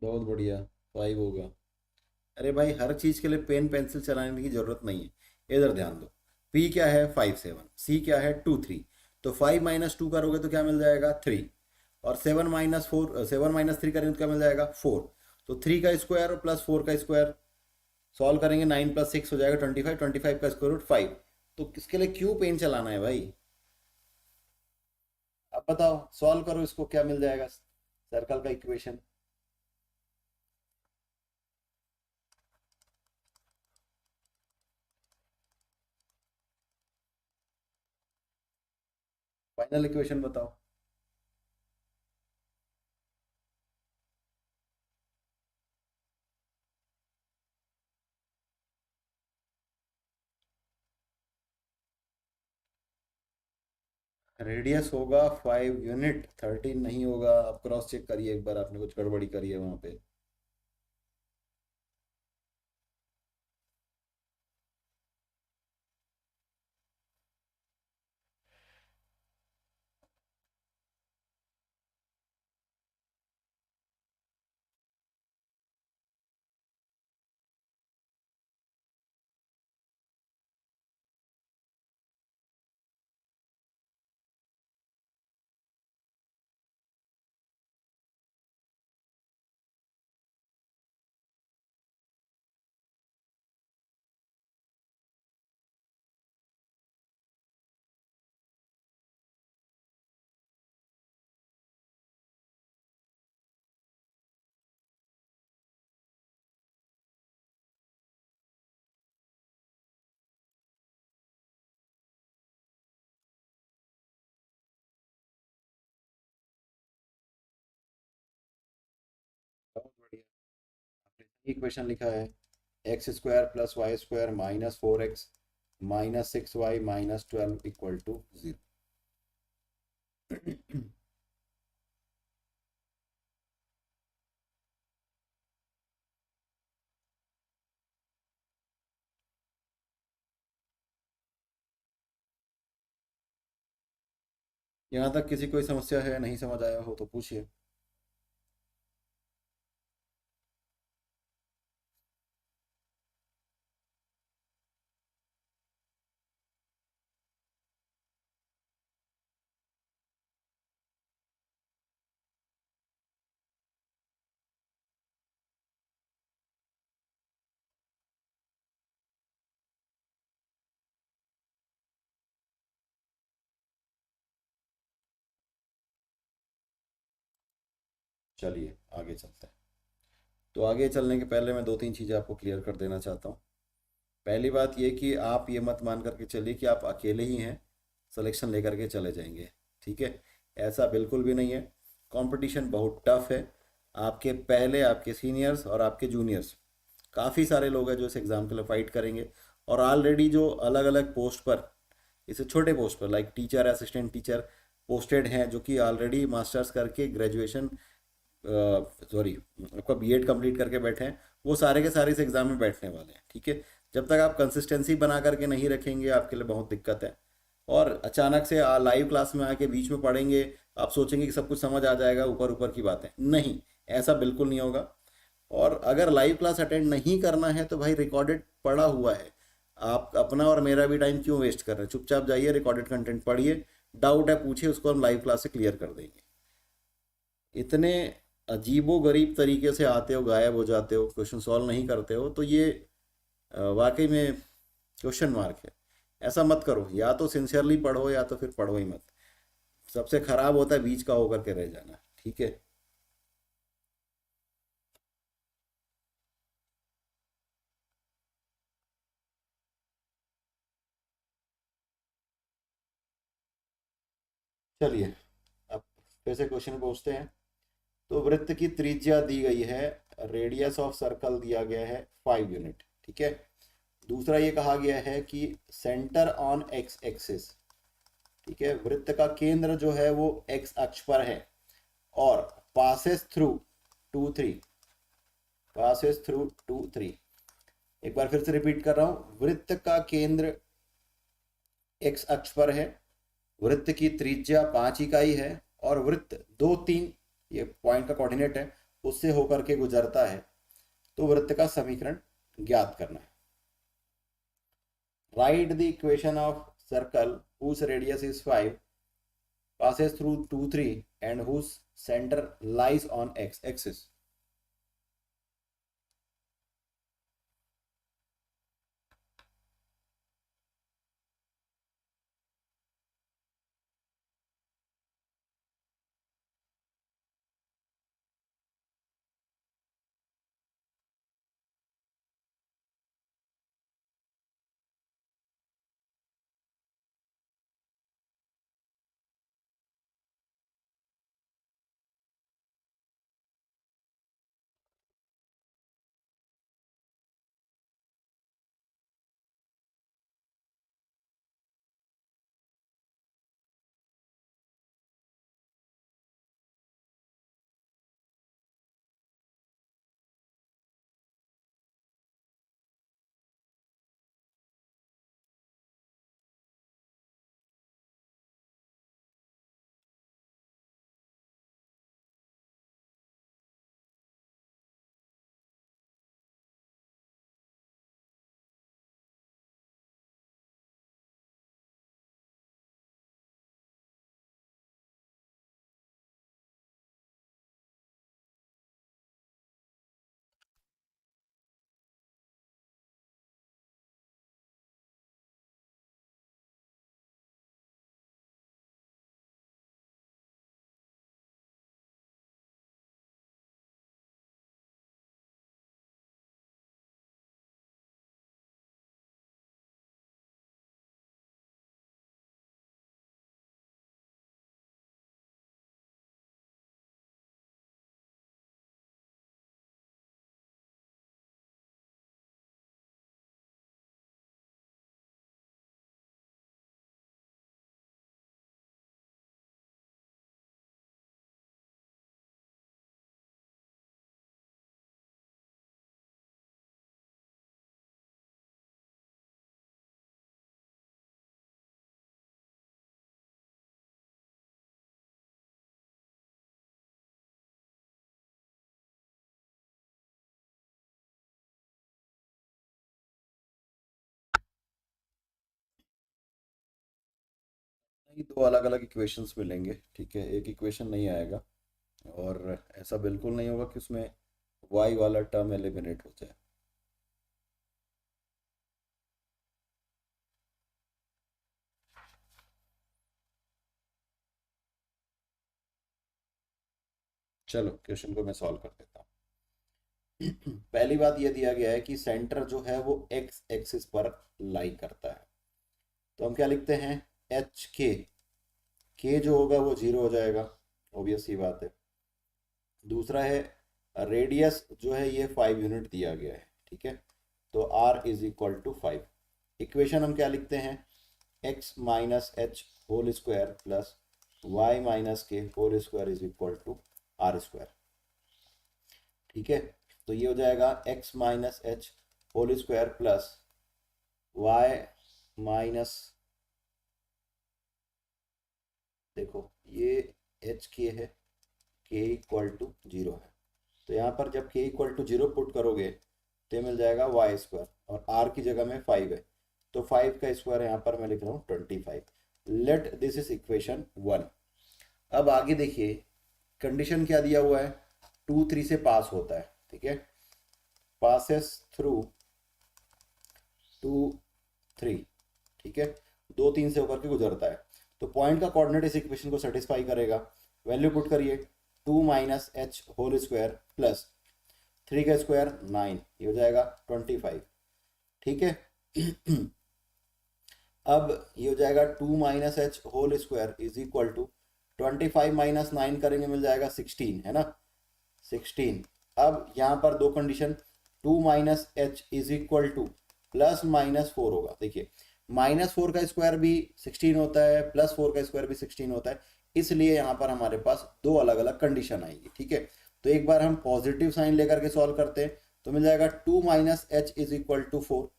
बहुत बढ़िया, 5 होगा। अरे भाई, हर चीज के लिए पेन पेंसिल चलाने की जरूरत नहीं है, इधर ध्यान दो। P क्या है? 5 7। C क्या है? 2 3। तो 5 - 2 करोगे तो क्या मिल जाएगा? 3। और 7 - 4, 7 - 3 करेंगे तो क्या मिल जाएगा? 4। तो 3 का स्क्वायर प्लस 4 का स्क्वायर, सॉल्व करेंगे 9 + 6 हो जाएगा 25। 25 का स्क्वायर रूट 5। तो किसके लिए क्यों पेन चलाना है भाई? अब बताओ, सॉल्व करो इसको, क्या मिल जाएगा सर्कल का इक्वेशन? फाइनल इक्वेशन बताओ। रेडियस होगा 5 यूनिट, 13 नहीं होगा। आप क्रॉस चेक करिए एक बार, आपने कुछ गड़बड़ी करी है वहां पे। बहुत बढ़िया, आपने सही इक्वेशन लिखा है। x² + y² - 4x - 6y - 12 = 0। यहाँ तक किसी कोई समस्या है? नहीं समझ आया हो तो पूछिए। चलिए आगे चलते हैं। तो आगे चलने के पहले मैं दो तीन चीज़ें आपको क्लियर कर देना चाहता हूँ। पहली बात ये कि आप ये मत मान करके चलिए कि आप अकेले ही हैं, सिलेक्शन लेकर के चले जाएंगे। ठीक है, ऐसा बिल्कुल भी नहीं है। कंपटीशन बहुत टफ है। आपके पहले आपके सीनियर्स और आपके जूनियर्स, काफ़ी सारे लोग हैं जो इस एग्ज़ाम के लिए फाइट करेंगे। और ऑलरेडी जो अलग अलग पोस्ट पर, इसे छोटे पोस्ट पर like teacher, assistant teacher posted हैं, जो कि ऑलरेडी मास्टर्स करके ग्रेजुएशन, सॉरी, आपका बीएड कंप्लीट करके बैठे हैं, वो सारे के सारे इस एग्ज़ाम में बैठने वाले हैं। ठीक है, जब तक आप कंसिस्टेंसी बना करके नहीं रखेंगे आपके लिए बहुत दिक्कत है। और अचानक से लाइव क्लास में आके बीच में पढ़ेंगे, आप सोचेंगे कि सब कुछ समझ आ जाएगा, ऊपर ऊपर की बातें नहीं, ऐसा बिल्कुल नहीं होगा। और अगर लाइव क्लास अटेंड नहीं करना है तो भाई रिकॉर्डेड पड़ा हुआ है, आप अपना और मेरा भी टाइम क्यों वेस्ट कर रहे हैं? चुपचाप जाइए, रिकॉर्डेड कंटेंट पढ़िए, डाउट है पूछिए, उसको हम लाइव क्लास से क्लियर कर देंगे। इतने अजीबो गरीब तरीके से आते हो, गायब हो जाते हो, क्वेश्चन सॉल्व नहीं करते हो, तो ये वाकई में क्वेश्चन मार्क है। ऐसा मत करो, या तो सिंसियरली पढ़ो या तो फिर पढ़ो ही मत। सबसे खराब होता है बीच का होकर के रह जाना। ठीक है, चलिए अब फिर से क्वेश्चन पूछते हैं। तो वृत्त की त्रिज्या दी गई है, रेडियस ऑफ सर्कल दिया गया है 5 यूनिट। ठीक है, दूसरा ये कहा गया है कि सेंटर ऑन एक्स एक्सिस, ठीक है, वृत्त का केंद्र जो है वो एक्स अक्ष पर है और पासेस थ्रू 2 3, पासेस थ्रू 2 3। एक बार फिर से रिपीट कर रहा हूं, वृत्त का केंद्र एक्स अक्ष पर है, वृत्त की त्रिज्या 5 इकाई है और वृत्त 2 3, ये पॉइंट का कोऑर्डिनेट है, उससे होकर के गुजरता है। तो वृत्त का समीकरण ज्ञात करना है। Right the equation of circle whose radius is 5 passes through 2 3 and whose center lies on x axis। दो अलग अलग इक्वेशंस मिलेंगे, ठीक है, एक इक्वेशन नहीं आएगा और ऐसा बिल्कुल नहीं होगा कि उसमें y वाला टर्म एलिमिनेट हो जाए। चलो क्वेश्चन को मैं सॉल्व कर देता हूँ। पहली बात ये दिया गया है कि सेंटर जो है वो एक्स एक्सिस पर लाई करता है, तो हम क्या लिखते हैं, एच के जो होगा वो 0 हो जाएगा, ऑब्वियस सी बात है। दूसरा है रेडियस जो है ये 5 यूनिट दिया गया है, ठीक है, तो r is equal to 5। Equation हम क्या लिखते हैं, x minus h whole square plus y minus k whole square is equal to r square, ठीक है। तो ये हो जाएगा x minus h whole square plus y minus, देखो ये h के है, k इक्वल टू 0 है, तो यहाँ पर जब k इक्वल टू 0 पुट करोगे तो मिल जाएगा y स्क्वायर और r की जगह में 5 है, तो 5 का स्क्वायर यहाँ पर मैं लिख रहा हूँ 25। Late this is equation 1। अब आगे देखिए कंडीशन क्या दिया हुआ है, 2 3 से पास होता है, ठीक है, पासेस थ्रू 2 3, ठीक है, 2 3 से होकर के गुजरता है। तो पॉइंट का कोऑर्डिनेट इस इक्वेशन को सेटिस्फाई करेगा। वैल्यू पुट करिए, 2 minus h whole square plus 3 का स्क्वायर 9, ये हो जाएगा 25, ठीक है। अब ये हो जाएगा 2 minus h whole square is equal to 25 minus 9 करेंगे मिल जाएगा 16, है ना, 16। अब यहाँ पर दो condition, 2 minus H is equal two plus minus 4 होगा। देखिए -4 का स्क्वायर भी 16 होता है, +4 का स्क्वायर भी 16 होता है, इसलिए यहाँ पर हमारे पास दो अलग अलग कंडीशन आएगी। ठीक है, तो एक बार हम पॉजिटिव साइन लेकर के सॉल्व करते हैं, तो मिल जाएगा 2 - h is equal to 4,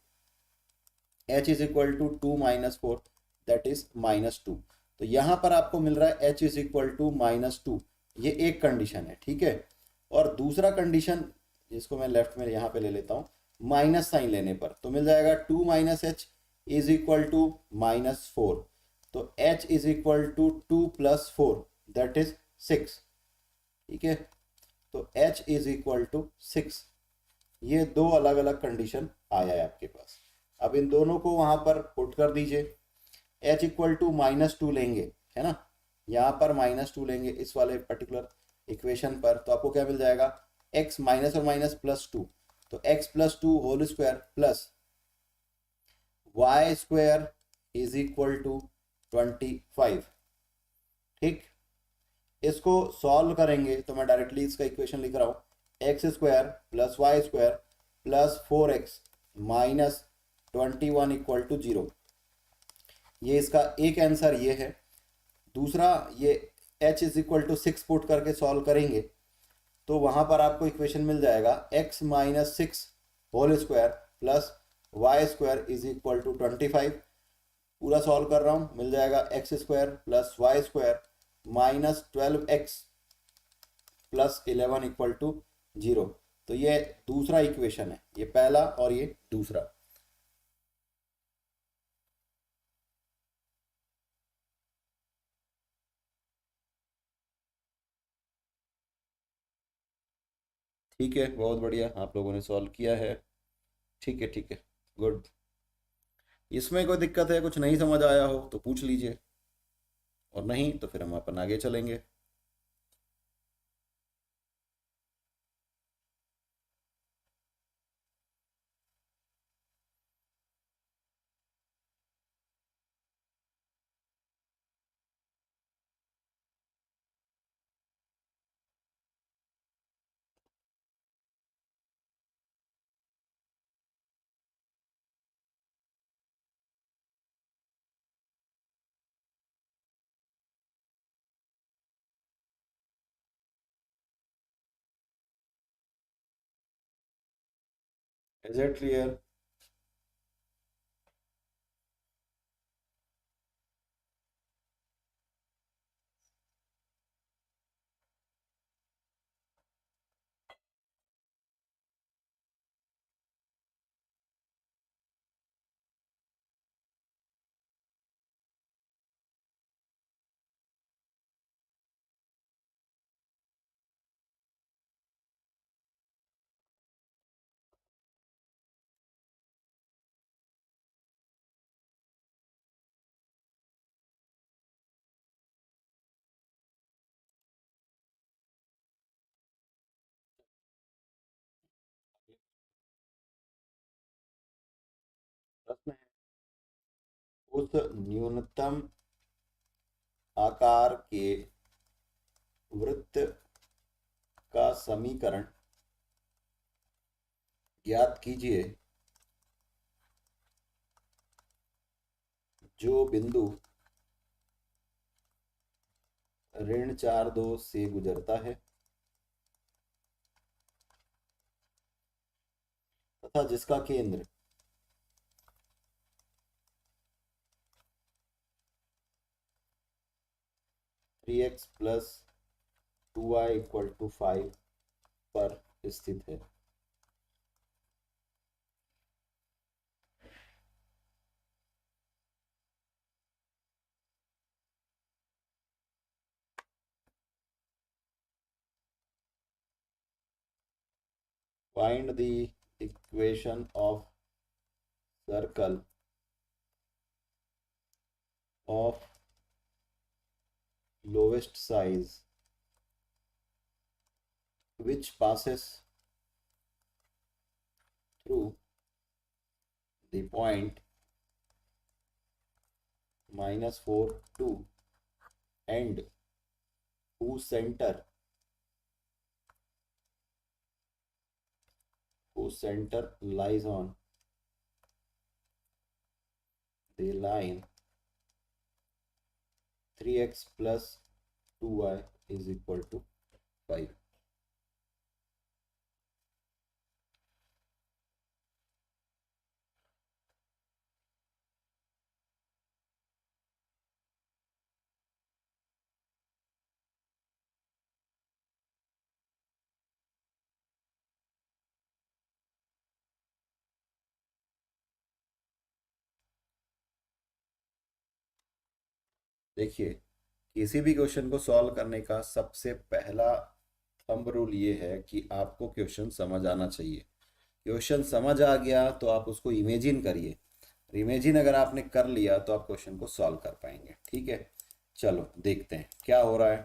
h is equal to 2 - 4 that is -2। तो यहाँ पर आपको मिल रहा है h इज इक्वल टू -2, ये एक कंडीशन है। ठीक है, और दूसरा कंडीशन जिसको मैं लेफ्ट में यहाँ पे ले लेता हूँ, माइनस साइन लेने पर तो मिल जाएगा 2 - h इज इक्वल टू -4, तो h is equal to 2 + 4 that is 6। ठीक है, तो h इज इक्वल टू 6, ये दो अलग अलग कंडीशन आया है आपके पास। अब इन दोनों को वहां पर पुट कर दीजिए, h इक्वल टू -2 लेंगे, है ना, यहाँ पर -2 लेंगे इस वाले पर्टिकुलर इक्वेशन पर, तो आपको क्या मिल जाएगा, x माइनस और माइनस +2, तो x + 2 whole square plus y square is equal to 25। ठीक, इसको सॉल्व करेंगे तो मैं डायरेक्टली इसका इक्वेशन लिख रहा हूँ, x square plus y square plus 4x minus 21 equal to 0। ये इसका एक आंसर ये है। दूसरा, ये h is equal to 6 put करके सॉल्व करेंगे तो वहाँ पर आपको इक्वेशन मिल जाएगा x - 6 whole square plus y square is equal to 25। पूरा सॉल्व कर रहा हूँ, मिल जाएगा x square plus y square minus 12x plus 11 equal to 0। तो ये दूसरा इक्वेशन है, ये पहला और ये दूसरा। ठीक है, बहुत बढ़िया, आप लोगों ने सॉल्व किया है। ठीक है, ठीक है, गुड। इसमें कोई दिक्कत है, कुछ नहीं समझ आया हो तो पूछ लीजिए, और नहीं तो फिर हम अपन आगे चलेंगे। Is it clear? प्रश्न है, उस न्यूनतम आकार के वृत्त का समीकरण ज्ञात कीजिए जो बिंदु ऋण 4 2 से गुजरता है तथा जिसका केंद्र 3x plus 2y equal to 5 पर स्थित है। Find the equation of circle of lowest size which passes through the point -4 2 and whose center lies on the line 3x plus 2y is equal to 5. देखिए, किसी भी question को solve करने का सबसे पहला थंब रूल ये है कि आपको क्वेश्चन समझ आना चाहिए। क्वेश्चन समझ आ गया तो आप उसको इमेजिन करिए। इमेजिन अगर आपने कर लिया तो आप क्वेश्चन को सॉल्व कर पाएंगे। ठीक है, चलो देखते हैं क्या हो रहा है।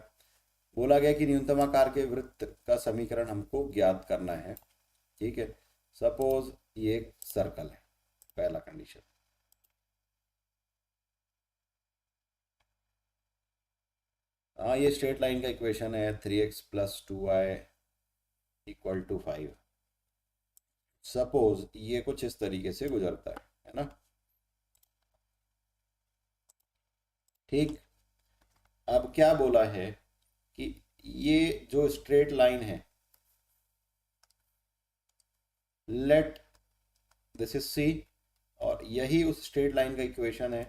बोला गया कि न्यूनतम आकार के वृत्त का समीकरण हमको ज्ञात करना है। ठीक है, सपोज ये एक सर्कल है, पहला कंडीशन। हाँ, ये स्ट्रेट लाइन का इक्वेशन है 3x plus 2y equal to 5। Suppose ये कुछ इस तरीके से गुजरता है ना। ठीक, अब क्या बोला है कि ये जो स्ट्रेट लाइन है, लेट दिस इज सी, और यही उस स्ट्रेट लाइन का इक्वेशन है।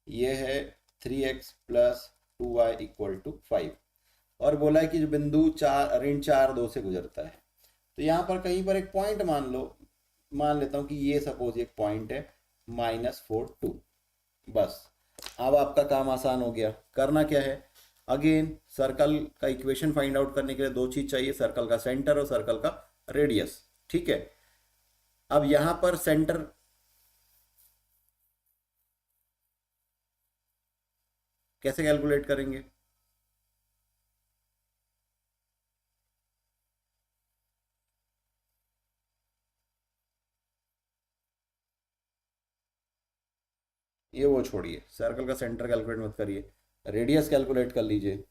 ये है 3x plus 2y equal to 5। और बोला है कि जो बिंदु 4 ऋण 4 2 से गुजरता है। तो यहाँ पर कहीं पर एक पॉइंट मान लो, मान लेता हूँ कि ये सपोज एक पॉइंट है -4 2। बस, अब आपका काम आसान हो गया। करना क्या है, अगेन सर्कल का इक्वेशन फाइंड आउट करने के लिए दो चीज चाहिए, सर्कल का सेंटर और सर्कल का रेडियस। ठीक है, अब यहां पर सेंटर कैसे कैलकुलेट करेंगे? ये वो छोड़िए, सर्कल का सेंटर कैलकुलेट मत करिए, रेडियस कैलकुलेट कर लीजिए।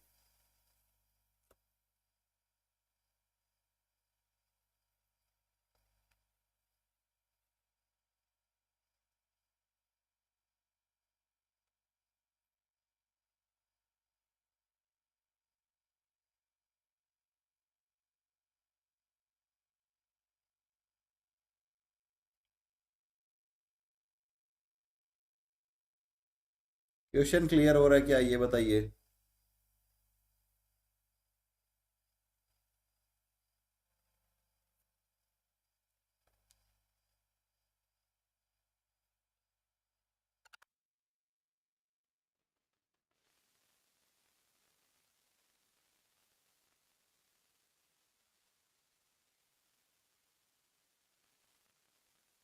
क्वेश्चन क्लियर हो रहा है क्या, ये बताइए।